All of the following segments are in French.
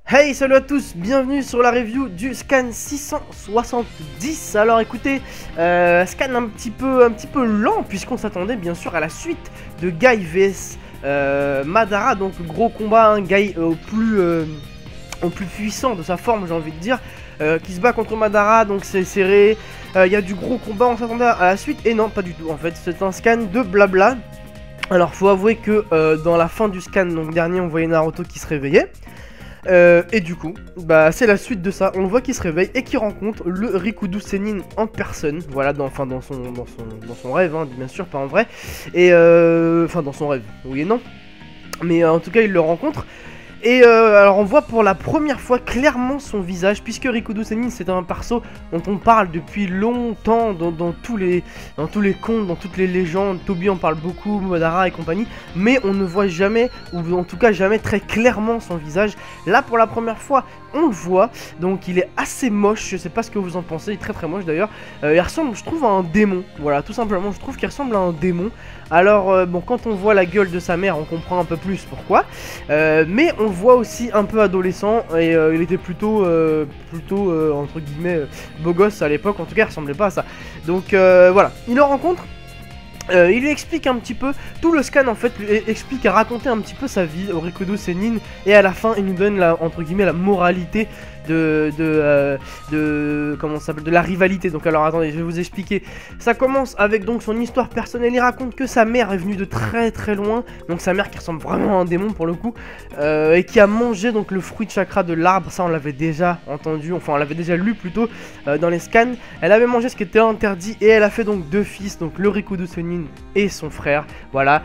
Hey, salut à tous, bienvenue sur la review du scan 670. Alors écoutez, scan un petit peu lent puisqu'on s'attendait bien sûr à la suite de Guy vs Madara, donc gros combat, hein, Guy au plus puissant de sa forme, j'ai envie de dire, qui se bat contre Madara, donc c'est serré, il y a du gros combat, on s'attendait à la suite, et non, pas du tout, en fait, c'est un scan de blabla. Alors faut avouer que dans la fin du scan donc dernier, on voyait Naruto qui se réveillait. Et du coup, bah c'est la suite de ça. On le voit qui se réveille et qui rencontre le Rikudo Sennin en personne. Voilà, dans son rêve, hein, bien sûr, pas en vrai. Et enfin dans son rêve, oui et non. Mais en tout cas, il le rencontre. Et alors on voit pour la première fois clairement son visage, puisque Rikudo Sennin c'est un perso dont on parle depuis longtemps dans tous les contes, dans toutes les légendes. Toby en parle beaucoup, Madara et compagnie, mais on ne voit jamais, ou en tout cas jamais très clairement son visage. Là pour la première fois on le voit, donc il est assez moche, je sais pas ce que vous en pensez, il est très très moche d'ailleurs. Il ressemble, je trouve, à un démon, voilà, tout simplement, je trouve qu'il ressemble à un démon. Alors bon, quand on voit la gueule de sa mère on comprend un peu plus pourquoi, mais on le voit aussi un peu adolescent, et il était plutôt entre guillemets beau gosse à l'époque, en tout cas il ressemblait pas à ça. Donc voilà, il le rencontre. Il lui explique un petit peu, tout le scan en fait lui explique à raconter un petit peu sa vie au Rikudo Sennin, et à la fin il nous donne entre guillemets la moralité comment ça s'appelle, de la rivalité. Donc alors attendez, je vais vous expliquer. Ça commence avec donc son histoire personnelle. Il raconte que sa mère est venue de très très loin, donc sa mère qui ressemble vraiment à un démon pour le coup, et qui a mangé donc le fruit de chakra de l'arbre. Ça on l'avait déjà entendu, enfin on l'avait déjà lu plutôt dans les scans. Elle avait mangé ce qui était interdit, et elle a fait donc deux fils, donc le Rikudo Sennin et son frère, voilà,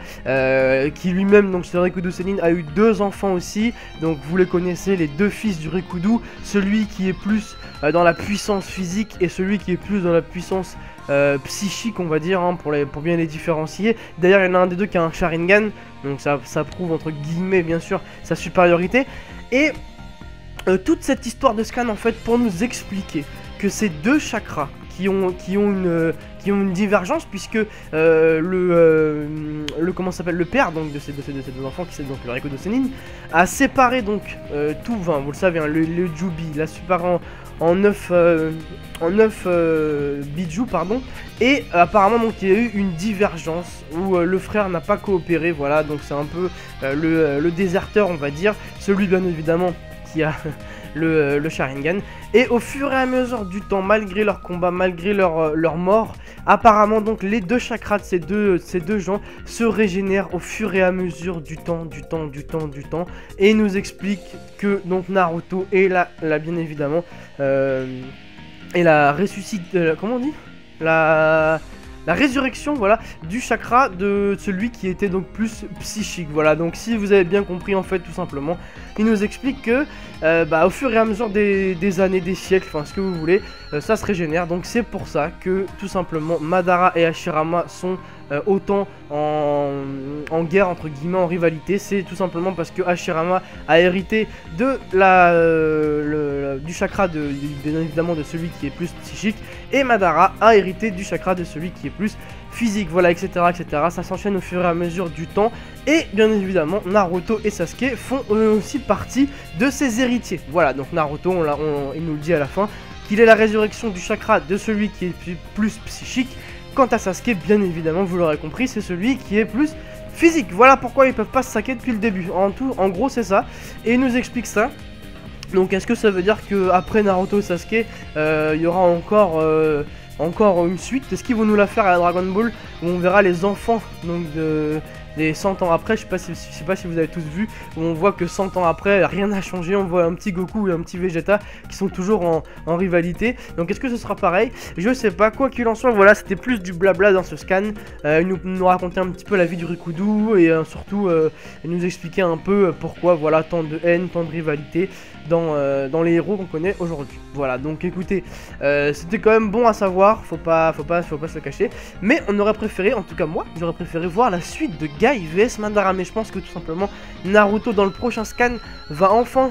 qui lui-même, donc ce Rikudo Sennin, a eu deux enfants aussi. Donc vous les connaissez, les deux fils du Rikudo, celui qui est plus dans la puissance physique et celui qui est plus dans la puissance psychique, on va dire, hein, pour bien les différencier. D'ailleurs il y en a un des deux qui a un Sharingan, donc ça prouve entre guillemets bien sûr sa supériorité. Et toute cette histoire de scan en fait pour nous expliquer que ces deux chakras qui ont une divergence, puisque comment s'appelle, le père donc de ces deux enfants, qui c'est donc le Rikudo Sennin, a séparé donc tout, enfin, vous le savez, hein, le Jubi, l'a séparé en 9 bijou, pardon, et apparemment donc il y a eu une divergence où le frère n'a pas coopéré, voilà, donc c'est un peu le déserteur, on va dire, celui bien évidemment qui a le Sharingan. Et au fur et à mesure du temps, malgré leur combat, malgré leur mort, apparemment donc les deux chakras de ces deux gens se régénèrent au fur et à mesure du temps. Et il nous explique que donc Naruto est là bien évidemment, et la ressuscite, comment on dit, la résurrection, voilà, du chakra de celui qui était donc plus psychique. Voilà, donc si vous avez bien compris en fait, tout simplement, il nous explique que au fur et à mesure des années, des siècles, enfin ce que vous voulez, ça se régénère. Donc c'est pour ça que tout simplement Madara et Hashirama sont autant en guerre, entre guillemets, en rivalité. C'est tout simplement parce que Hashirama a hérité de du chakra bien évidemment de celui qui est plus psychique, et Madara a hérité du chakra de celui qui est plus physique, voilà, etc. Ça s'enchaîne au fur et à mesure du temps, et bien évidemment Naruto et Sasuke font eux aussi partie de ses héritiers. Voilà, donc Naruto, il nous le dit à la fin, qu'il est la résurrection du chakra de celui qui est plus psychique. Quant à Sasuke, bien évidemment, vous l'aurez compris, c'est celui qui est plus physique. Voilà pourquoi ils peuvent pas se saquer depuis le début. En gros, c'est ça. Et il nous explique ça. Donc, est-ce que ça veut dire que après Naruto et Sasuke, il y aura encore une suite? Est-ce qu'ils vont nous la faire à la Dragon Ball, où on verra les enfants donc des 100 ans après? Je sais pas si vous avez tous vu, où on voit que 100 ans après, rien n'a changé, on voit un petit Goku et un petit Vegeta qui sont toujours en rivalité. Donc est-ce que ce sera pareil? Je sais pas, quoi qu'il en soit, voilà, c'était plus du blabla dans ce scan. Il nous racontait un petit peu la vie du Rikudo, et surtout il nous expliquait un peu pourquoi, voilà, tant de haine, tant de rivalité dans les héros qu'on connaît aujourd'hui. Voilà, donc écoutez, c'était quand même bon à savoir, faut pas se le cacher, mais on aurait préféré, en tout cas moi, j'aurais préféré voir la suite de Guy vs Madara. Mais je pense que tout simplement Naruto dans le prochain scan va enfin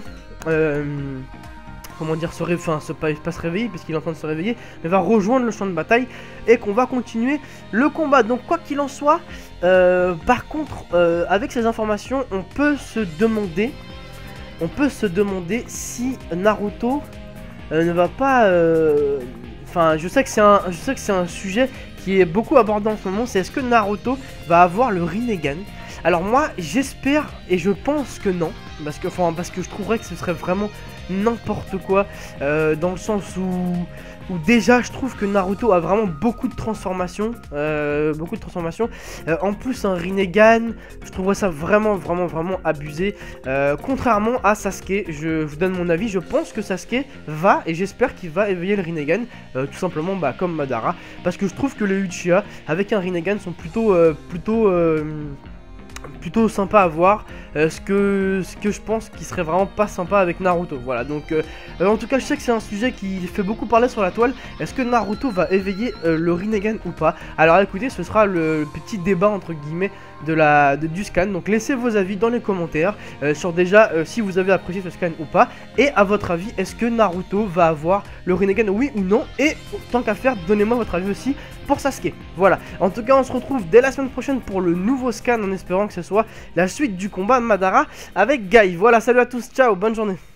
comment dire, pas se réveiller, puisqu'il est en train de se réveiller, mais va rejoindre le champ de bataille, et qu'on va continuer le combat. Donc quoi qu'il en soit, par contre, avec ces informations, on peut se demander on peut se demander si Naruto ne va pas... Enfin, je sais que c'est un sujet qui est beaucoup abordé en ce moment, c'est est-ce que Naruto va avoir le Rinnegan? Alors moi, j'espère et je pense que non, parce que je trouverais que ce serait vraiment n'importe quoi, dans le sens où déjà je trouve que Naruto a vraiment beaucoup de transformations, en plus un Rinnegan, je trouverais ça vraiment abusé, contrairement à Sasuke. Je vous donne mon avis, je pense que Sasuke va, et j'espère qu'il va éveiller le Rinnegan, tout simplement comme Madara, parce que je trouve que les Uchiha avec un Rinnegan sont plutôt sympa à voir, ce que je pense qui serait vraiment pas sympa avec Naruto. Voilà, donc en tout cas je sais que c'est un sujet qui fait beaucoup parler sur la toile. Est-ce que Naruto va éveiller le Rinnegan ou pas? Alors écoutez, ce sera le petit débat entre guillemets du scan. Donc laissez vos avis dans les commentaires sur déjà si vous avez apprécié ce scan ou pas, et à votre avis, est-ce que Naruto va avoir le Rinnegan, oui ou non? Et tant qu'à faire, donnez-moi votre avis aussi pour Sasuke. Voilà, en tout cas on se retrouve dès la semaine prochaine pour le nouveau scan, en espérant que ce soit la suite du combat Madara avec Guy. Voilà, salut à tous, ciao, bonne journée.